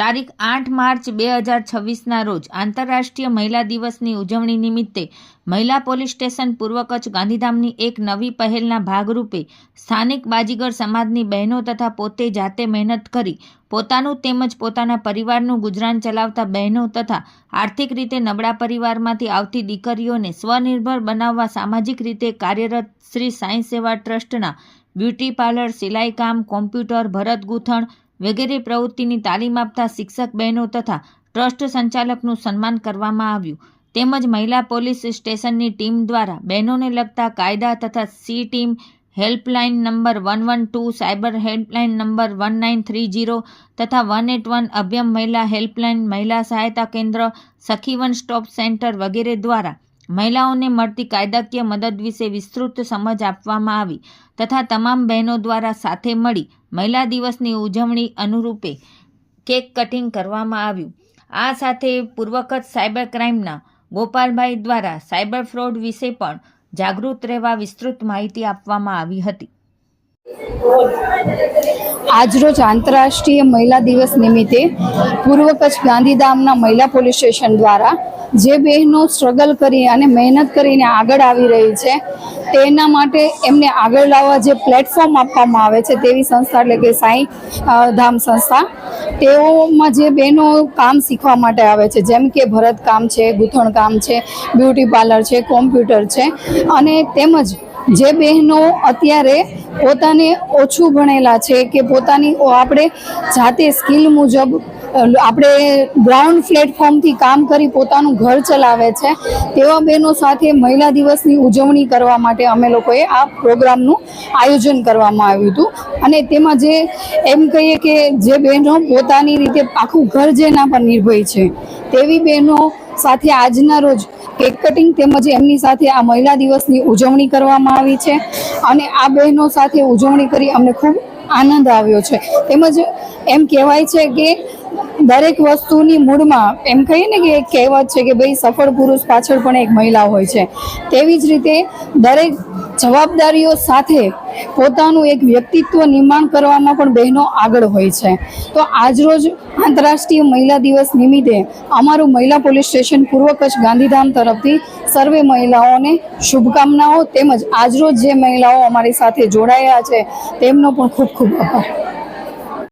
તારીખ 8 માર્ચ 2026ના રોજ આંતરરાષ્ટ્રીય મહિલા દિવસની ઉજવણી નિમિત્તે મહિલા પોલીસ સ્ટેશન પૂર્વ કચ્છ ગાંધીધામની એક નવી પહેલના ભાગરૂપે સ્થાનિક બાજીગર સમાજની બહેનો તથા પોતે જાતે મહેનત કરી પોતાનું તેમજ પોતાના પરિવારનું ગુજરાન ચલાવતા બહેનો તથા આર્થિક રીતે નબળા પરિવારમાંથી આવતી દીકરીઓને સ્વનિર્ભર બનાવવા સામાજિક રીતે કાર્યરત શ્રી સાંઈ સેવા ટ્રસ્ટના બ્યુટી પાર્લર, સિલાઈ કામ, કોમ્પ્યુટર, ભરત ગૂંથણ વગેરે પ્રવૃત્તિની તાલીમ આપતા શિક્ષક બહેનો તથા ટ્રસ્ટ સંચાલકનું સન્માન કરવામાં આવ્યું. તેમજ મહિલા પોલીસ સ્ટેશનની ટીમ દ્વારા બહેનોને લગતા કાયદા તથા C team helpline number 112, cyber helpline number 1930 તથા 181 અભ્યમ મહિલા હેલ્પલાઇન, મહિલા સહાયતા કેન્દ્ર, સખી વન સ્ટોપ સેન્ટર વગેરે દ્વારા મહિલાઓને મળતી કાયદાકીય મદદ વિશે વિસ્તૃત સમજ આપવામાં આવી તથા તમામ બહેનો દ્વારા સાથે મળી મહિલા દિવસની ઉજવણી અનુરૂપે કેક કટિંગ કરવામાં આવ્યું. આ સાથે પૂર્વ કચ્છ સાયબર ક્રાઇમના ગોપાલભાઈ દ્વારા સાયબર ફ્રોડ વિશે પણ જાગૃત રહેવા વિસ્તૃત માહિતી આપવામાં આવી હતી. આજરોજ આંતરરાષ્ટ્રીય મહિલા દિવસ નિમિત્તે પૂર્વ કચ્છ ગાંધીધામના મહિલા પોલીસ સ્ટેશન દ્વારા જે બહેનો સ્ટ્રગલ કરી અને મહેનત કરીને આગળ આવી રહી છે તેના માટે એમને આગળ લાવવા જે પ્લેટફોર્મ આપવામાં આવે છે તેવી સંસ્થા એટલે કે સાંઈ ધામ સંસ્થા, તેઓમાં જે બહેનો કામ શીખવા માટે આવે છે જેમ કે ભરત કામ છે, ગૂંથણ કામ છે, બ્યુટી પાર્લર છે, કોમ્પ્યુટર છે અને તેમજ જે બહેનો અત્યારે પોતાને ઓછું ભણેલા છે કે પોતાની આપણે જાતે સ્કિલ મુજબ આપણે ગ્રાઉન્ડ પ્લેટફોર્મથી કામ કરી પોતાનું ઘર ચલાવે છે તેવા બહેનો સાથે મહિલા દિવસની ઉજવણી કરવા માટે અમે લોકોએ આ પ્રોગ્રામનું આયોજન કરવામાં આવ્યું હતું. અને તેમાં જે એમ કહીએ કે જે બહેનો પોતાની રીતે આખું ઘર જેના પર નિર્ભય છે તેવી બહેનો સાથે આજના રોજ કેક કટિંગ તેમજ એમની સાથે આ મહિલા દિવસની ઉજવણી કરવામાં આવી છે અને આ બહેનો સાથે ઉજવણી કરી અમને ખૂબ આનંદ આવ્યો છે. તેમજ એમ કહેવાય છે કે દરેક વસ્તુની મૂળમાં એમ કહીએ ને કે એક કહેવત છે કે ભાઈ સફળ પુરુષ પાછળ પણ એક મહિલા હોય છે, તેવી જ રીતે દરેક જવાબદારીઓ સાથે પોતાનું એક વ્યક્તિત્વ નિર્માણ કરવામાં પણ બહેનો આગળ હોય છે. તો આજરોજ આંતરરાષ્ટ્રીય મહિલા દિવસ નિમિત્તે અમારું મહિલા પોલીસ સ્ટેશન પૂર્વ કચ્છ ગાંધીધામ તરફથી સર્વે મહિલાઓને શુભકામનાઓ તેમજ આજરોજ જે મહિલાઓ અમારી સાથે જોડાયા છે તેમનો પણ ખૂબ ખૂબ આભાર.